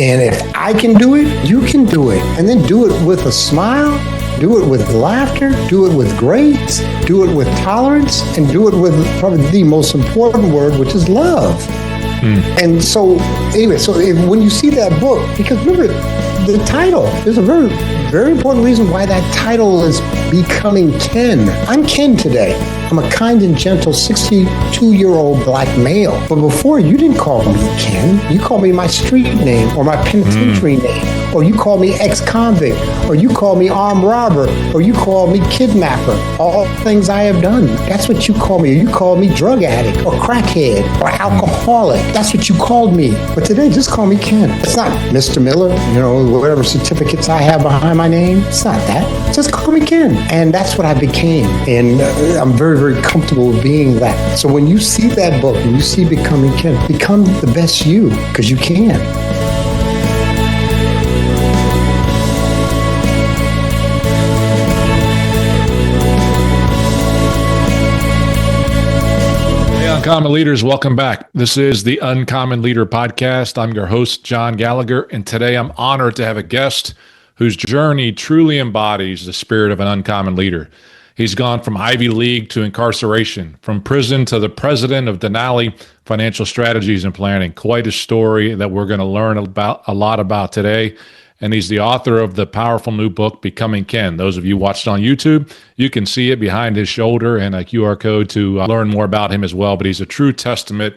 And if I can do it, you can do it. And then do it with a smile, do it with laughter, do it with grace, do it with tolerance, and do it with probably the most important word, which is love. And so, anyway, when you see that book, because remember, the title, there's a very, very important reason why that title is Becoming Ken. I'm Ken today. I'm a kind and gentle 62-year-old black male. But before, you didn't call me Ken. You called me my street name or my penitentiary name. Or you called me ex-convict. Or you called me armed robber. Or you called me kidnapper. All things I have done. That's what you call me. Or you called me drug addict or crackhead or alcoholic. That's what you called me. But today, just call me Ken. It's not Mr. Miller, whatever certificates I have behind my name. It's not that. Just call me Ken. And that's what I became. And I'm very, very comfortable with being that. So when you see that book and you see Becoming Ken, become the best you, because you can. Uncommon Leaders, welcome back. This is the Uncommon Leader Podcast. I'm your host, John Gallagher, and today I'm honored to have a guest whose journey truly embodies the spirit of an uncommon leader. He's gone from Ivy League to incarceration, from prison to the president of Denali Financial Strategies and Planning. Quite a story that we're going to learn a lot about today. And he's the author of the powerful new book, Becoming Ken. Those of you watched on YouTube, you can see it behind his shoulder and a QR code to learn more about him as well. But he's a true testament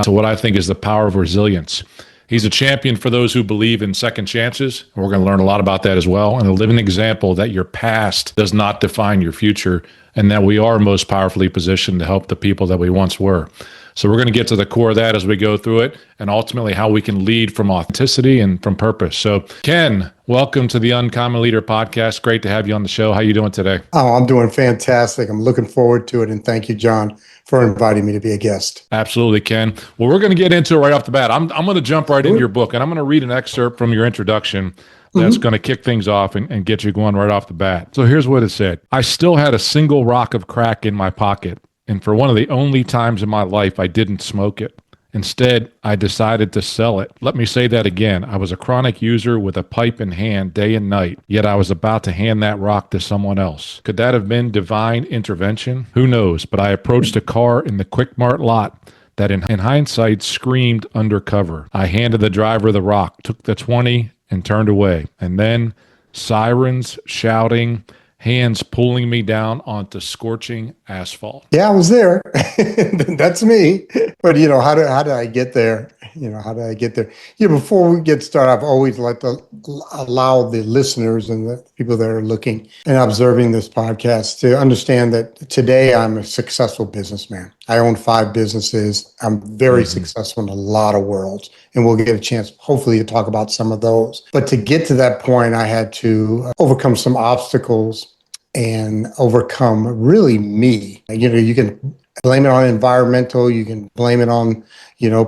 to what I think is the power of resilience. He's a champion for those who believe in second chances. We're going to learn a lot about that as well. And a living example that your past does not define your future and that we are most powerfully positioned to help the people that we once were. So we're going to get to the core of that as we go through it and ultimately how we can lead from authenticity and from purpose. So Ken, welcome to the Uncommon Leader Podcast. Great to have you on the show. How are you doing today? Oh, I'm doing fantastic. I'm looking forward to it. And thank you, John, for inviting me to be a guest. Absolutely, Ken. Well, we're going to get into it right off the bat. I'm going to jump right into your book, and I'm going to read an excerpt from your introduction that's going to kick things off and get you going right off the bat. So here's what it said. I still had a single rock of crack in my pocket. And for one of the only times in my life, I didn't smoke it. Instead, I decided to sell it. Let me say that again. I was a chronic user with a pipe in hand day and night, yet I was about to hand that rock to someone else. Could that have been divine intervention? Who knows? But I approached a car in the Quick Mart lot that in hindsight screamed Undercover. I handed the driver the rock, took the 20 and turned away. And then sirens, shouting, hands pulling me down onto scorching asphalt. Yeah, I was there. That's me. But, how did I get there? How did I get there? Before we get started, I've always liked to allow the listeners and the people that are looking and observing this podcast to understand that today I'm a successful businessman. I own 5 businesses. I'm very successful in a lot of worlds, and we'll get a chance, hopefully, to talk about some of those. But to get to that point, I had to overcome some obstacles and overcome really me. You can blame it on environmental, you can blame it on,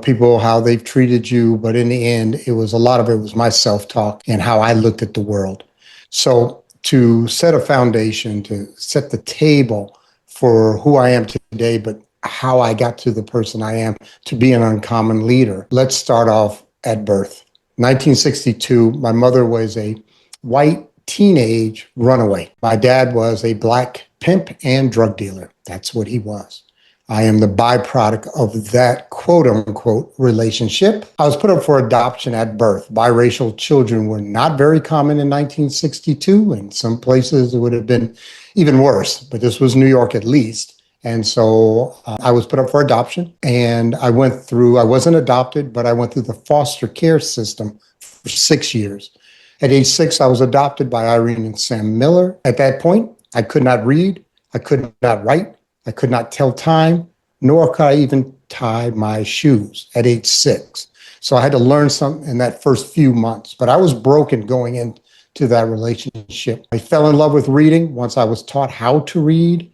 people, how they've treated you. But in the end, a lot of it was my self-talk and how I looked at the world. So to set a foundation, to set the table for who I am today, but how I got to the person I am to be an uncommon leader. Let's start off at birth. 1962, my mother was a white teenage runaway. My dad was a black pimp and drug dealer. That's what he was. I am the byproduct of that quote unquote relationship. I was put up for adoption at birth. Biracial children were not very common in 1962. In some places it would have been even worse, but this was New York at least. And so I was put up for adoption, and I wasn't adopted, but I went through the foster care system for 6 years. At age 6, I was adopted by Irene and Sam Miller. At that point, I could not read, I could not write, I could not tell time, nor could I even tie my shoes at age 6. So I had to learn something in that first few months, but I was broken going into that relationship. I fell in love with reading once I was taught how to read.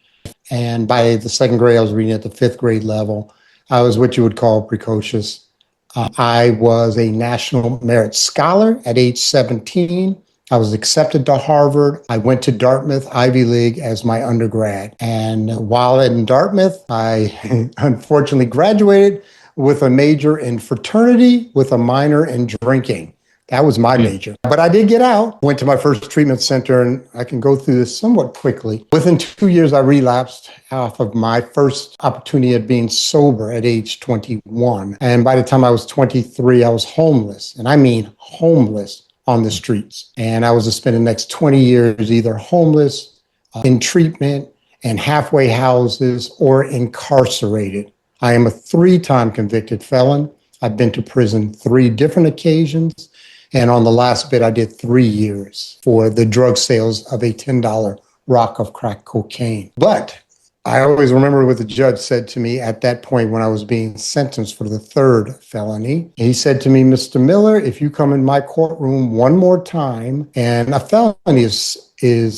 And by the 2nd grade, I was reading at the 5th grade level. I was what you would call precocious. I was a National Merit Scholar at age 17. I was accepted to Harvard. I went to Dartmouth Ivy League as my undergrad. And while in Dartmouth, I unfortunately graduated with a major in fraternity with a minor in drinking. That was my major. But I did get out, went to my first treatment center, and I can go through this somewhat quickly. Within 2 years, I relapsed off of my first opportunity at being sober at age 21. And by the time I was 23, I was homeless. And I mean homeless on the streets. And I was to spend the next 20 years either homeless, in treatment, and halfway houses, or incarcerated. I am a 3-time convicted felon. I've been to prison 3 different occasions. And on the last bit, I did 3 years for the drug sales of a $10 rock of crack cocaine. But I always remember what the judge said to me at that point when I was being sentenced for the 3rd felony. He said to me, Mr. Miller, if you come in my courtroom one more time, and a felony is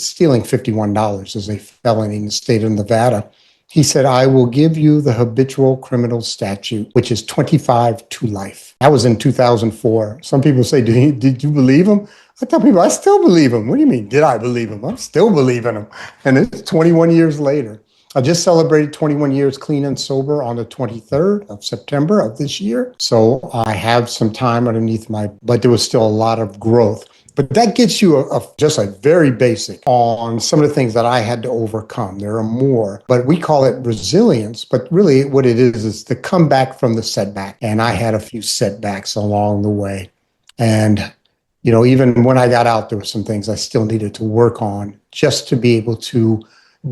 stealing $51 as a felony in the state of Nevada. He said, I will give you the habitual criminal statute, which is 25 to life. That was in 2004. Some people say, did you believe him? I tell people, I still believe him. What do you mean, did I believe him? I'm still believing him. And it's 21 years later. I just celebrated 21 years clean and sober on the 23rd of September of this year. So I have some time underneath but there was still a lot of growth. But that gets you just a very basic on some of the things that I had to overcome. There are more, but we call it resilience. But really what it is the comeback from the setback. And I had a few setbacks along the way. And, even when I got out, there were some things I still needed to work on just to be able to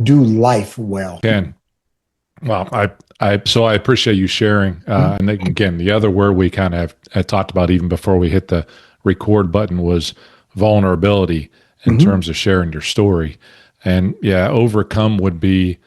do life well. Ken, well, I appreciate you sharing. And again, the other word we kind of had talked about even before we hit the record button was vulnerability in terms of sharing your story. And overcome would be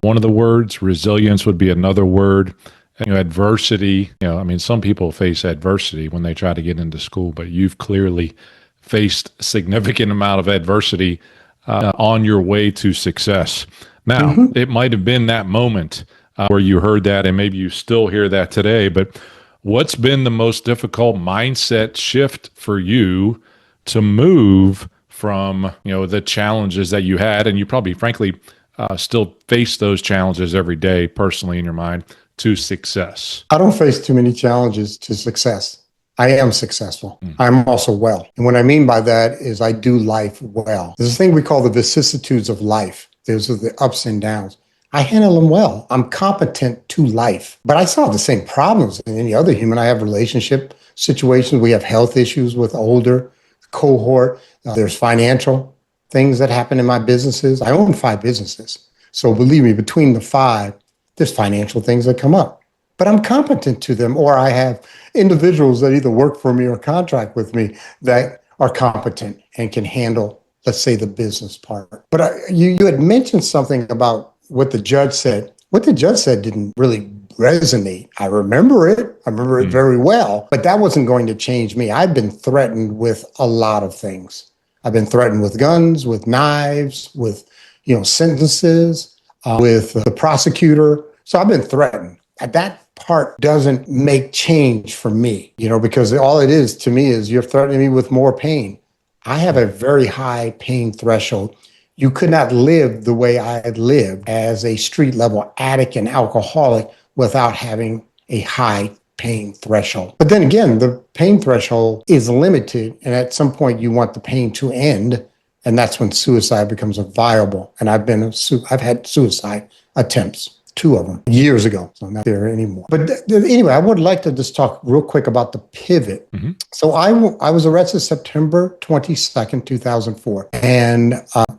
one of the words. Resilience would be another word. And, adversity, some people face adversity when they try to get into school, but you've clearly faced a significant amount of adversity on your way to success. Now, it might have been that moment where you heard that, and maybe you still hear that today, but what's been the most difficult mindset shift for you to move from, the challenges that you had, and you probably, frankly, still face those challenges every day personally in your mind, to success? I don't face too many challenges to success. I am successful. I'm also well. And what I mean by that is I do life well. There's a thing we call the vicissitudes of life. There's the ups and downs. I handle them well. I'm competent to life, but I still have the same problems as any other human. I have relationship situations. We have health issues with older cohort. There's financial things that happen in my businesses. I own 5 businesses. So believe me, between the 5, there's financial things that come up, but I'm competent to them, or I have individuals that either work for me or contract with me that are competent and can handle, let's say, the business part. But you had mentioned something about what the judge said. What the judge said didn't really resonate. I remember it. I remember it very well, but that wasn't going to change me. I've been threatened with a lot of things. I've been threatened with guns, with knives, with, sentences, with the prosecutor. So I've been threatened. That part doesn't make change for me, because all it is to me is you're threatening me with more pain. I have a very high pain threshold. You could not live the way I had lived as a street level addict and alcoholic without having a high pain threshold. But then again, the pain threshold is limited. And at some point you want the pain to end. And that's when suicide becomes a viable. And I've had suicide attempts. 2 of them years ago. So I'm not there anymore. But anyway, I would like to just talk real quick about the pivot. So I was arrested September 22nd, 2004. And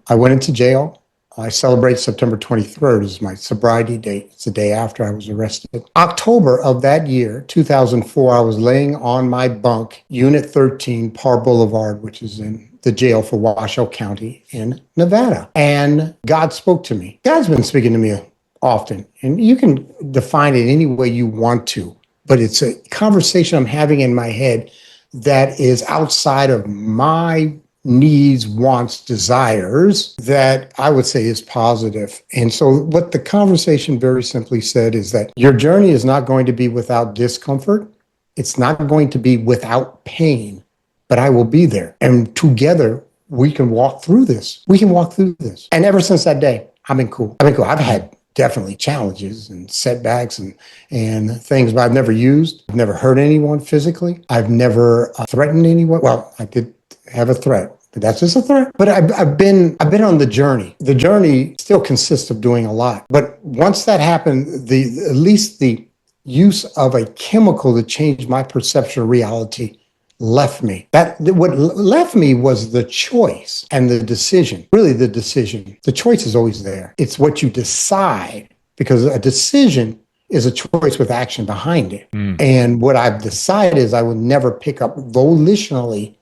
I went into jail. I celebrate September 23rd as my sobriety date. It's the day after I was arrested. October of that year, 2004, I was laying on my bunk, Unit 13, Parr Boulevard, which is in the jail for Washoe County in Nevada. And God spoke to me. God's been speaking to me often, and you can define it any way you want to, but it's a conversation I'm having in my head that is outside of my needs, wants, desires, that I would say is positive. And so what the conversation very simply said is that your journey is not going to be without discomfort. It's not going to be without pain, but I will be there. And together we can walk through this. We can walk through this. And ever since that day, I've been cool. I've had definitely challenges and setbacks and things, but I've never used. I've never hurt anyone physically. I've never threatened anyone. Well, I did have a threat, but that's just a threat. But I've been on the journey. The journey still consists of doing a lot. But once that happened, at least the use of a chemical to change my perception of reality left me. What left me was the choice and the decision. Really, the decision. The choice is always there. It's what you decide, because a decision is a choice with action behind it. And what I've decided is I would never pick up volitionally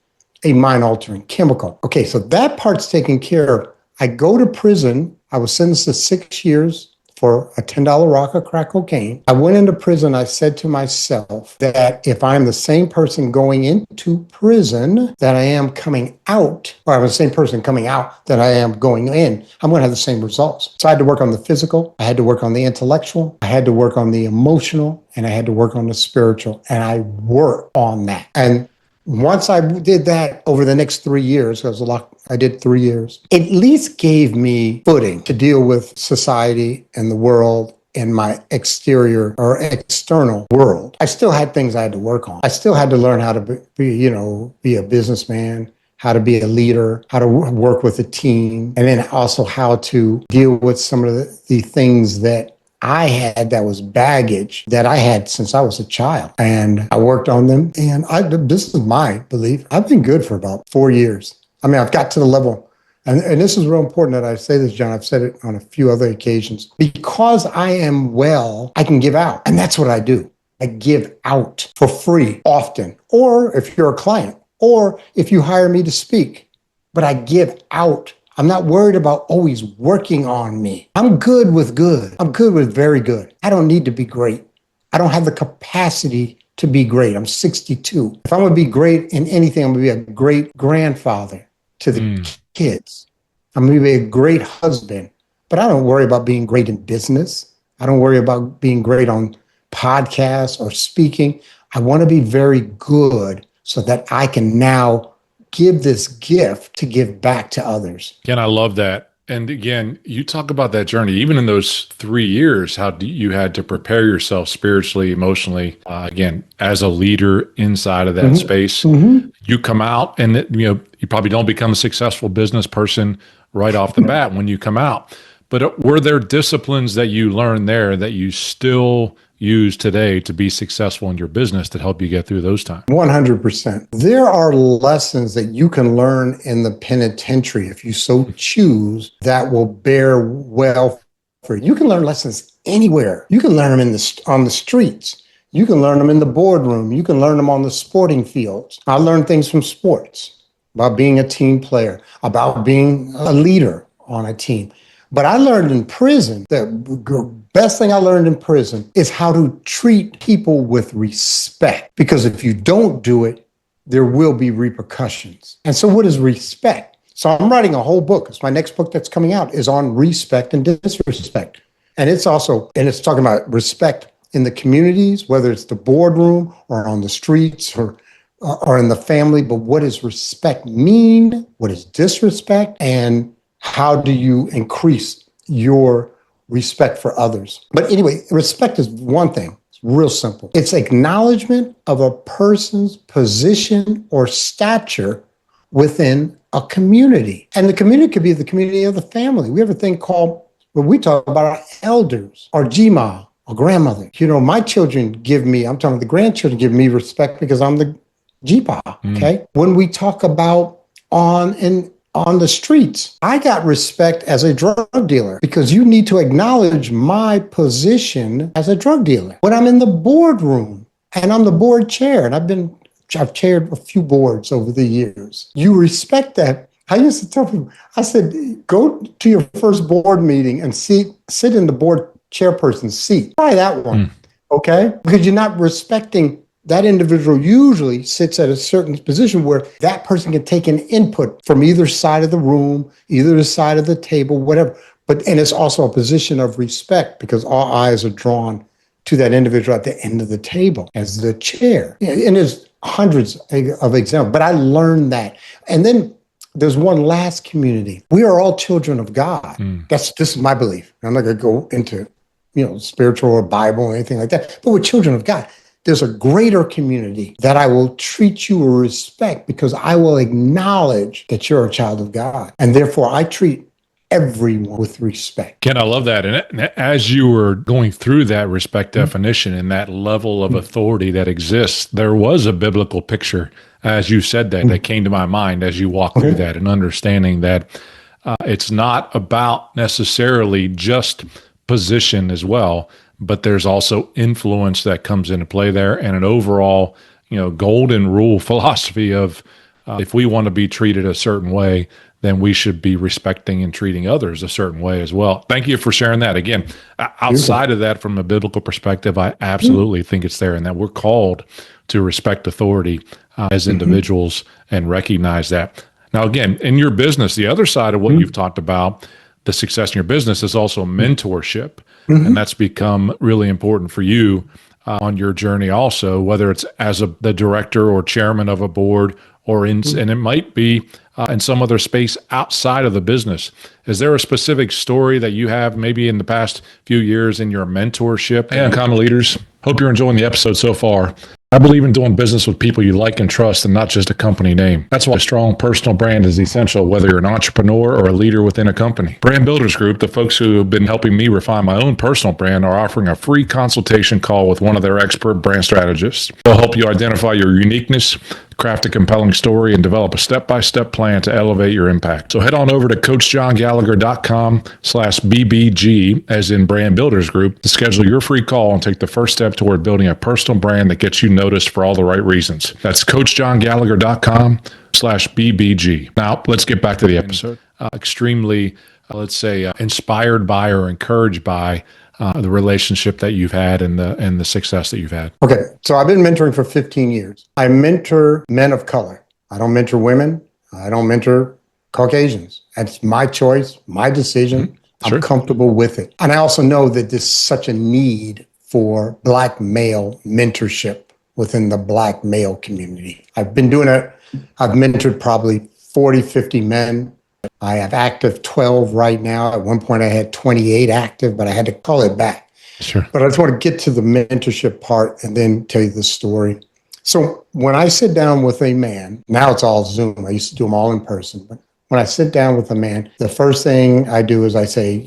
a mind-altering chemical. Okay, so that part's taken care of. I go to prison. I was sentenced to 6 years for a $10 rock of crack cocaine. I went into prison. I said to myself that if I'm the same person going into prison that I am coming out, or I'm the same person coming out that I am going in, I'm going to have the same results. So I had to work on the physical. I had to work on the intellectual. I had to work on the emotional, and I had to work on the spiritual. And I worked on that. And once I did that over the next 3 years, I did 3 years, it at least gave me footing to deal with society and the world and my exterior or external world. I still had things I had to work on. I still had to learn how to be a businessman, how to be a leader, how to work with a team, and then also how to deal with some of the things that I had that was baggage that I had since I was a child. And I worked on them. And this is my belief. I've been good for about 4 years. I mean, I've got to the level, and this is real important that I say this, John. I've said it on a few other occasions. Because I am well, I can give out. And that's what I do. I give out for free often, or if you're a client, or if you hire me to speak. But I give out. I'm not worried about always working on me. I'm good with good. I'm good with very good. I don't need to be great. I don't have the capacity to be great. I'm 62. If I'm going to be great in anything, I'm going to be a great grandfather to the kids. I'm going to be a great husband. But I don't worry about being great in business. I don't worry about being great on podcasts or speaking. I want to be very good so that I can now give this gift to give back to others. Again, I love that. And again, you talk about that journey, even in those 3 years, how you had to prepare yourself spiritually, emotionally, again, as a leader inside of that space. You come out and, you probably don't become a successful business person right off the bat when you come out. But were there disciplines that you learned there that you still use today to be successful in your business that help you get through those times? 100%. There are lessons that you can learn in the penitentiary, if you so choose, that will bear well for you. You can learn lessons anywhere. You can learn them on the streets. You can learn them in the boardroom. You can learn them on the sporting fields. I learned things from sports, about being a team player, about being a leader on a team. But I learned in prison, the best thing I learned in prison is how to treat people with respect. Because if you don't do it, there will be repercussions. And so what is respect? So I'm writing a whole book. It's my next book that's coming out is on respect and disrespect. And it's talking about respect in the communities, whether it's the boardroom or on the streets or in the family. But what does respect mean? What is disrespect? And how do you increase your respect for others? But anyway, respect is one thing. It's real simple. It's acknowledgement of a person's position or stature within a community. And the community could be the community of the family. We have a thing called, when we talk about our elders, our 𝐂𝐸, our grandmother. My children I'm talking the grandchildren give me respect because I'm the 𝐂𝐸, okay? When we talk about on the streets, I got respect as a drug dealer because you need to acknowledge my position as a drug dealer. When I'm in the boardroom and I'm the board chair, and I've chaired a few boards over the years, you respect that. I used to tell people, I said, go to your first board meeting and sit in the board chairperson's seat. Try that one, okay? Because you're not respecting that individual usually sits at a certain position where that person can take an input from either side of the room, either side of the table, whatever. And it's also a position of respect because all eyes are drawn to that individual at the end of the table as the chair. And there's hundreds of examples, but I learned that. And then there's one last community. We are all children of God. This is my belief. I'm not going to go into, spiritual or Bible or anything like that, but we're children of God. There's a greater community that I will treat you with respect because I will acknowledge that you're a child of God. And therefore I treat everyone with respect. Ken, I love that. And as you were going through that respect definition and that level of authority that exists, there was a biblical picture, as you said that came to my mind as you walked through that, and understanding that it's not about necessarily just position as well, but there's also influence that comes into play there, and an overall, golden rule philosophy of if we want to be treated a certain way, then we should be respecting and treating others a certain way as well. Thank you for sharing that. Again, outside of that, from a biblical perspective, I absolutely think it's there, and that we're called to respect authority as individuals and recognize that. Now, again, in your business, the other side of what you've talked about, the success in your business, is also mentorship. And that's become really important for you on your journey also, whether it's as the director or chairman of a board, or and it might be in some other space outside of the business. Is there a specific story that you have maybe in the past few years in your mentorship? Hey, Uncommon Leaders, hope you're enjoying the episode so far. I believe in doing business with people you like and trust, and not just a company name. That's why a strong personal brand is essential, whether you're an entrepreneur or a leader within a company. Brand Builders Group, the folks who have been helping me refine my own personal brand, are offering a free consultation call with one of their expert brand strategists. They'll help you identify your uniqueness, craft a compelling story, and develop a step-by-step plan to elevate your impact. So head on over to CoachJohnGallagher.com/BBG, as in Brand Builders Group, to schedule your free call and take the first step toward building a personal brand that gets you noticed for all the right reasons. That's CoachJohnGallagher.com/BBG. Now, let's get back to the episode. Extremely, inspired by or encouraged by the relationship that you've had and the success that you've had. Okay, so I've been mentoring for 15 years. I mentor men of color. I don't mentor women. I don't mentor Caucasians. That's my choice, my decision. Sure. I'm comfortable with it. And I also know that there's such a need for Black male mentorship within the Black male community. I've been doing it. I've mentored probably 40, 50 men. I have active 12 right now. At one point I had 28 active, but I had to call it back. Sure. But I just want to get to the mentorship part and then tell you the story. So when I sit down with a man, now it's all Zoom. I used to do them all in person, but when I sit down with a man, the first thing I do is I say,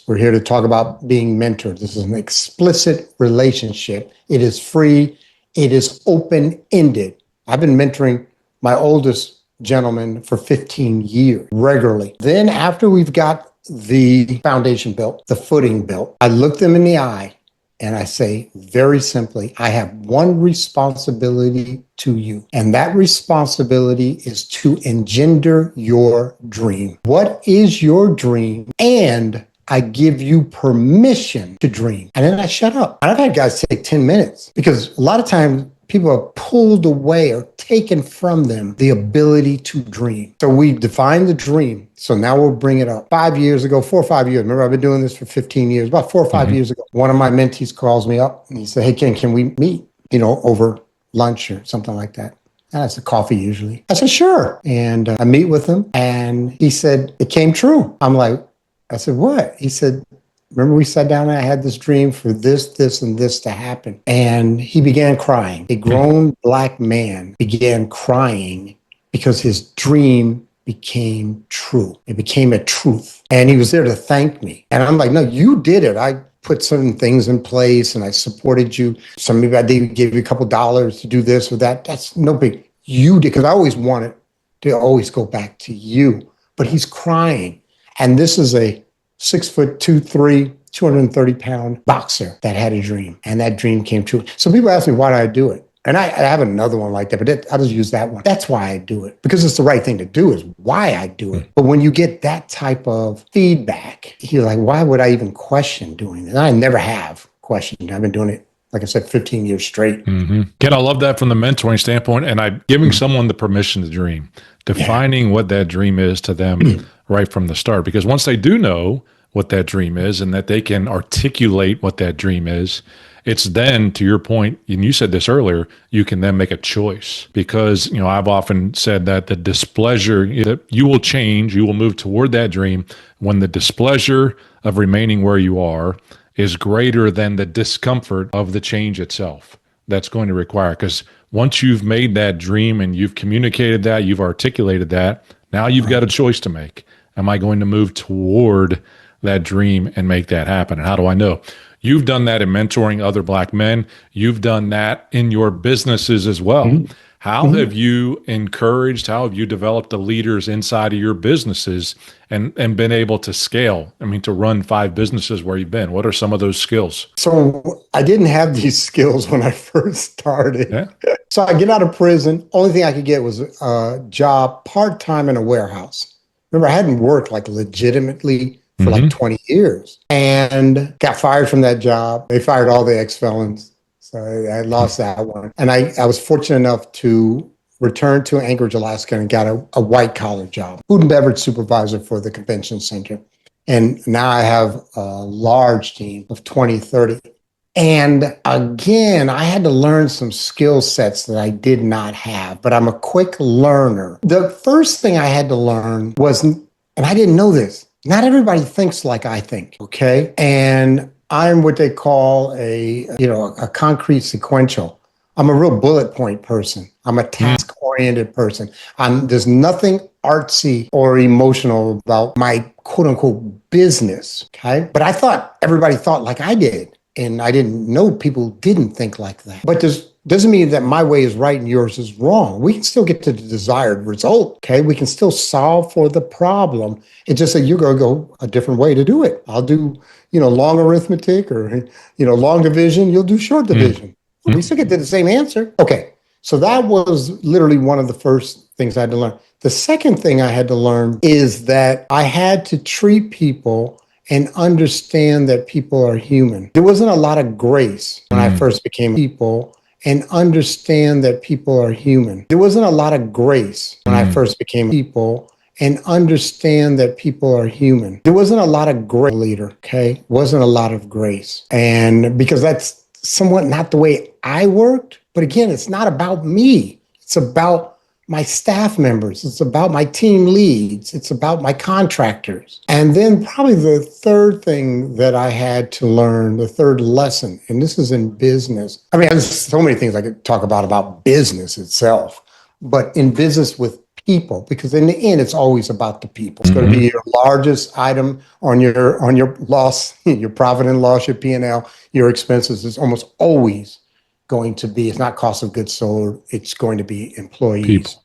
we're here to talk about being mentored. This is an explicit relationship. It is free. It is open-ended. I've been mentoring my oldest gentleman for 15 years regularly. Then after we've got the foundation built, the footing built, I look them in the eye and I say very simply, I have one responsibility to you. And that responsibility is to engender your dream. What is your dream? And I give you permission to dream. And then I shut up. And I've had guys take 10 minutes because a lot of times people are pulled away or taken from them the ability to dream. So we define the dream. So now we'll bring it up. 5 years ago, 4 or 5 years, remember I've been doing this for 15 years, about 4 or 5 years ago, one of my mentees calls me up and he said, hey, Ken, can we meet, over lunch or something like that? And I said, coffee usually. I said, sure. And I meet with him and he said, it came true. I said, what? He said, remember we sat down and I had this dream for this, this, and this to happen. And he began crying. A grown Black man began crying because his dream became true. It became a truth. And he was there to thank me. And I'm like, no, you did it. I put certain things in place and I supported you. Maybe I gave you a couple dollars to do this or that. That's no big. You did, because I always wanted to always go back to you. But he's crying. And this is a 6'2", 230-pound boxer that had a dream, and that dream came true. So people ask me, why do I do it? And I have another one like that, but I'll just use that one. That's why I do it, because it's the right thing to do is why I do it. But when you get that type of feedback, you're like, why would I even question doing this? And I never have questioned. I've been doing it, like I said, 15 years straight. Ken, I love that from the mentoring standpoint, and giving someone the permission to dream, defining what that dream is to them right from the start. Because once they do know what that dream is and that they can articulate what that dream is, it's then, to your point, and you said this earlier, you can then make a choice. Because, I've often said that the displeasure, you will change, you will move toward that dream when the displeasure of remaining where you are is greater than the discomfort of the change itself that's going to require. Because once you've made that dream and you've communicated that, you've articulated that, now you've got a choice to make. Am I going to move toward that dream and make that happen? And how do I know? You've done that in mentoring other Black men. You've done that in your businesses as well. Mm-hmm. How have you encouraged, how have you developed the leaders inside of your businesses and been able to scale? I mean, to run 5 businesses where you've been. What are some of those skills? So I didn't have these skills when I first started. Yeah. So I get out of prison. Only thing I could get was a job part-time in a warehouse. Remember, I hadn't worked like legitimately for like 20 years and got fired from that job. They fired all the ex-felons. So I lost that one. And I was fortunate enough to return to Anchorage, Alaska, and got a white-collar job, food and beverage supervisor for the convention center. And now I have a large team of 20, 30. And again, I had to learn some skill sets that I did not have, but I'm a quick learner. The first thing I had to learn was, and I didn't know this, not everybody thinks like I think, okay? And I'm what they call a concrete sequential. I'm a real bullet point person. I'm a task-oriented person. There's nothing artsy or emotional about my quote-unquote business, okay? But I thought everybody thought like I did, and I didn't know people didn't think like that. But this doesn't mean that my way is right and yours is wrong. We can still get to the desired result, okay? We can still solve for the problem. It's just that you're going to go a different way to do it. I'll do, long arithmetic or, long division. You'll do short division. We still get to the same answer. Okay, so that was literally one of the first things I had to learn. The second thing I had to learn is that I had to treat people and understand that people are human. There wasn't a lot of grace when I first became people, and understand that people are human. There wasn't a lot of grace when I first became people, and understand that people are human. There wasn't a lot of grace, leader, okay? Wasn't a lot of grace. And because that's somewhat not the way I worked, but again, it's not about me. It's about my staff members. It's about my team leads. It's about my contractors. And then probably the third thing that I had to learn, the third lesson, and this is in business. I mean, there's so many things I could talk about business itself, but in business with people, because in the end, it's always about the people. It's going to be your largest item on your loss, your profit and loss, your P&L, your expenses. It's almost always going to be, it's not cost of goods sold, it's going to be employees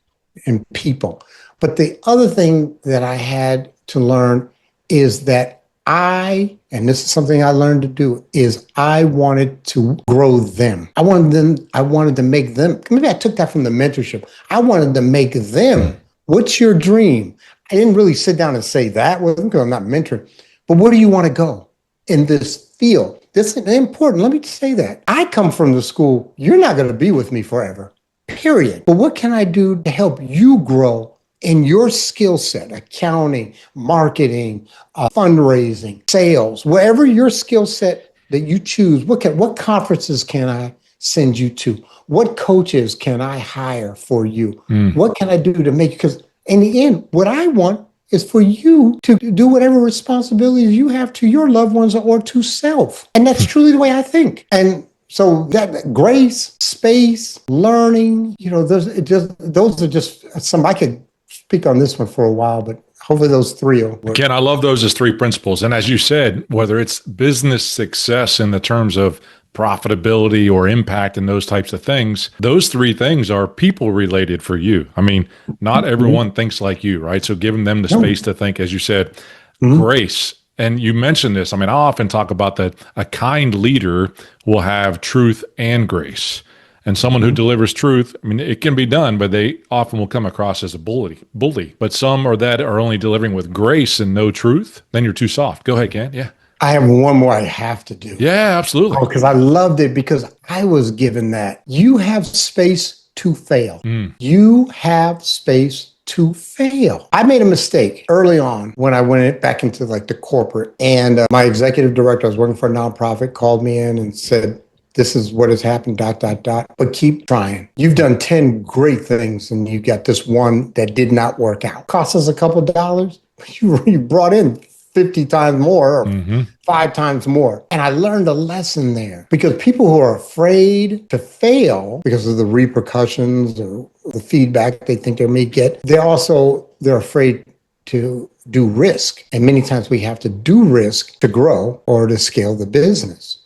and people. But the other thing that I had to learn is that and this is something I learned to do, is I wanted to grow them. I wanted to make them, maybe I took that from the mentorship. I wanted to make them, what's your dream? I didn't really sit down and say that with them because I'm not mentoring, but where do you want to go in this field? This is important. Let me just say that. I come from the school, you're not going to be with me forever, period. But what can I do to help you grow in your skill set, accounting, marketing, fundraising, sales, wherever your skill set that you choose, what conferences can I send you to? What coaches can I hire for you? What can I do to make, because in the end, what I want is for you to do whatever responsibilities you have to your loved ones or to self. And that's truly the way I think. And so that grace, space, learning, those are just some, I could speak on this one for a while, but hopefully those three will work. Again, I love those as 3 principles. And as you said, whether it's business success in the terms of profitability or impact and those types of things, those 3 things are people related for you. I mean, not everyone thinks like you, right? So giving them the space to think, as you said, grace. And you mentioned this. I mean, I often talk about that a kind leader will have truth and grace. And someone who delivers truth, I mean, it can be done, but they often will come across as a bully. But some are only delivering with grace and no truth. Then you're too soft. Go ahead, Ken. Yeah. I have one more I have to do. Yeah, absolutely. Oh, because I loved it, because I was given that. You have space to fail. You have space to fail. I made a mistake early on when I went back into like the corporate, and my executive director, I was working for a nonprofit, called me in and said, This is what has happened, ... But keep trying. You've done 10 great things and you got this one that did not work out. Cost us a couple dollars. You brought in 50 times more or 5 times more. And I learned a lesson there because people who are afraid to fail because of the repercussions or the feedback they think they may get, they're afraid to do risk. And many times we have to do risk to grow or to scale the business.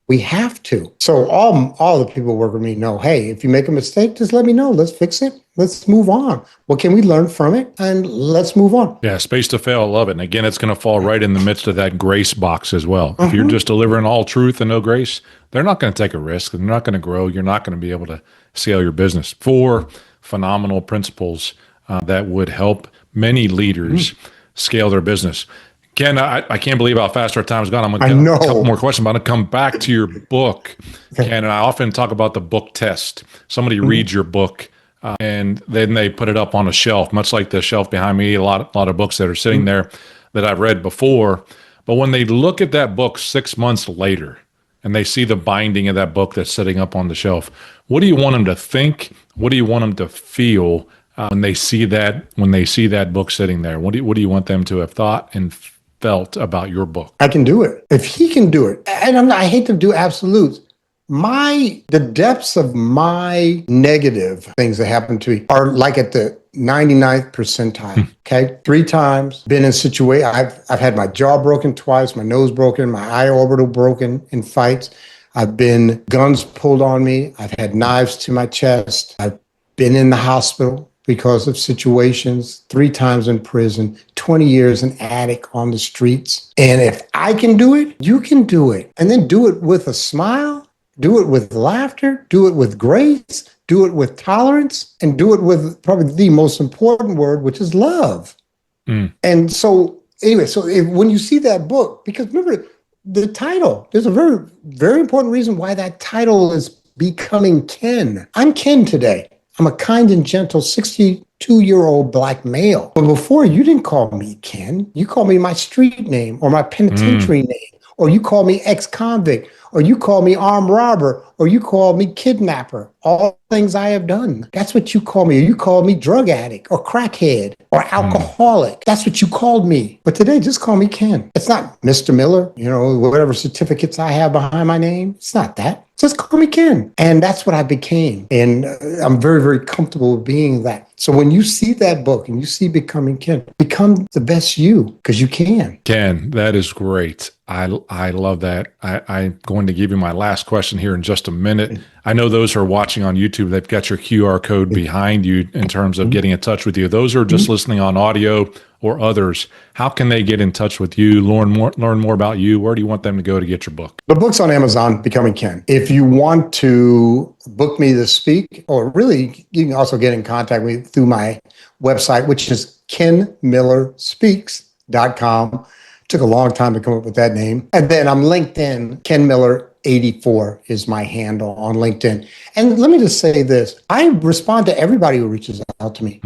We have to. So all the people who work with me know, hey, if you make a mistake, just let me know. Let's fix it. Let's move on. What can we learn from it? And let's move on. Yeah, space to fail. I love it. And again, it's going to fall right in the midst of that grace box as well. If you're just delivering all truth and no grace, they're not going to take a risk. They're not going to grow. You're not going to be able to scale your business. 4 phenomenal principles that would help many leaders scale their business. Ken, I can't believe how fast our time's gone. I'm going to get a couple more questions, but I'm going to come back to your book, Ken, and I often talk about the book test. Somebody reads your book, and then they put it up on a shelf, much like the shelf behind me, a lot of books that are sitting there that I've read before. But when they look at that book 6 months later, and they see the binding of that book that's sitting up on the shelf, what do you want them to think? What do you want them to feel when they see that book sitting there? What do you want them to have thought and felt about your book? I can do it. If he can do it, and I hate to do absolutes, the depths of my negative things that happen to me are like at the 99th percentile. Okay. 3 times been in situation. I've had my jaw broken twice, my nose broken, my eye orbital broken in fights. I've been guns pulled on me. I've had knives to my chest. I've been in the hospital because of situations, 3 times in prison, 20 years an addict on the streets. And if I can do it, you can do it. And then do it with a smile, do it with laughter, do it with grace, do it with tolerance, and do it with probably the most important word, which is love. And so anyway, when you see that book, because remember the title, there's a very, very important reason why that title is Becoming Ken. I'm Ken today. I'm a kind and gentle 62-year-old Black male. But before, you didn't call me Ken. You called me my street name or my penitentiary name, or you called me ex-convict, or you called me armed robber, or you called me kidnapper. All things I have done. That's what you call me. Or you called me drug addict or crackhead or alcoholic. That's what you called me. But today, just call me Ken. It's not Mr. Miller, whatever certificates I have behind my name. It's not that. Just call me Ken. And that's what I became. And I'm very, very comfortable with being that. So when you see that book and you see Becoming Ken, become the best you, because you can. Ken, that is great. I love that. I'm going to give you my last question here in just a minute. I know those who are watching on YouTube, they've got your QR code behind you in terms of getting in touch with you. Those who are just listening on audio or others, how can they get in touch with you, learn more about you? Where do you want them to go to get your book? The book's on Amazon, Becoming Ken. If you want to book me to speak, or really, you can also get in contact with me through my website, which is kenmillerspeaks.com. Took a long time to come up with that name. And then I'm LinkedIn. Ken Miller 84 is my handle on LinkedIn. And let me just say this. I respond to everybody who reaches out to me.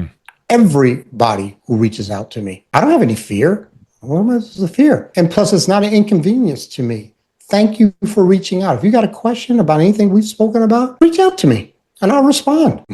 Everybody who reaches out to me. I don't have any fear. What is the fear? And plus, it's not an inconvenience to me. Thank you for reaching out. If you got a question about anything we've spoken about, reach out to me and I'll respond.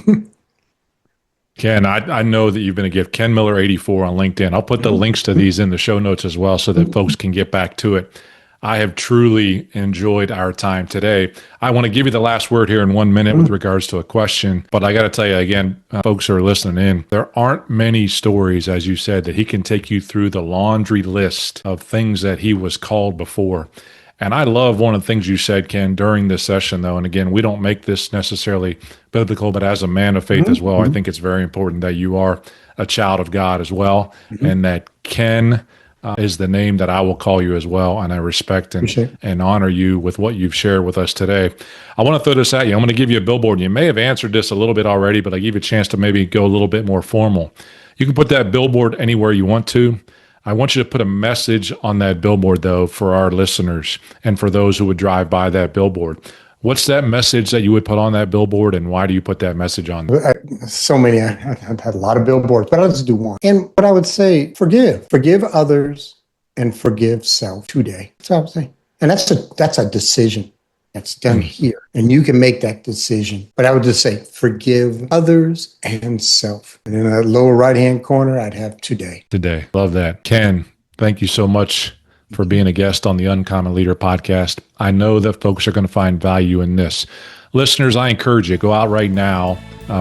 Ken, I know that you've been a gift. Ken Miller 84 on LinkedIn. I'll put the links to these in the show notes as well so that folks can get back to it. I have truly enjoyed our time today. I want to give you the last word here in 1 minute with regards to a question, but I got to tell you again, folks who are listening in, there aren't many stories, as you said, that he can take you through the laundry list of things that he was called before. And I love one of the things you said, Ken, during this session, though. And again, we don't make this necessarily biblical, but as a man of faith as well, I think it's very important that you are a child of God as well, and that Ken is the name that I will call you as well. And I respect and honor you with what you've shared with us today. I want to throw this at you. I'm going to give you a billboard. You may have answered this a little bit already, but I give you a chance to maybe go a little bit more formal. You can put that billboard anywhere you want to. I want you to put a message on that billboard, though, for our listeners and for those who would drive by that billboard. What's that message that you would put on that billboard, and why do you put that message on there? So many. I've had a lot of billboards, but I'll just do one. And what I would say, forgive. Forgive others and forgive self today. That's what I would say. And that's a decision. That's done here. And you can make that decision. But I would just say, forgive others and self. And in that lower right-hand corner, I'd have today. Today. Love that. Ken, thank you so much for being a guest on the Uncommon Leader podcast. I know that folks are going to find value in this. Listeners, I encourage you, go out right now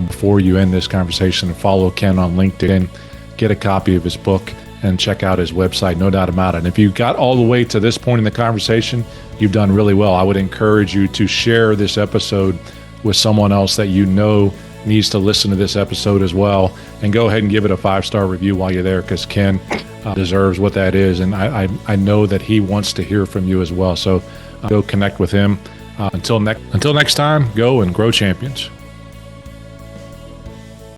before you end this conversation and follow Ken on LinkedIn, get a copy of his book, and check out his website, no doubt about it. And if you got all the way to this point in the conversation, you've done really well. I would encourage you to share this episode with someone else that you know needs to listen to this episode as well. And go ahead and give it a 5-star review while you're there, because Ken deserves what that is. And I know that he wants to hear from you as well. So go connect with him. Until next time, go and grow champions.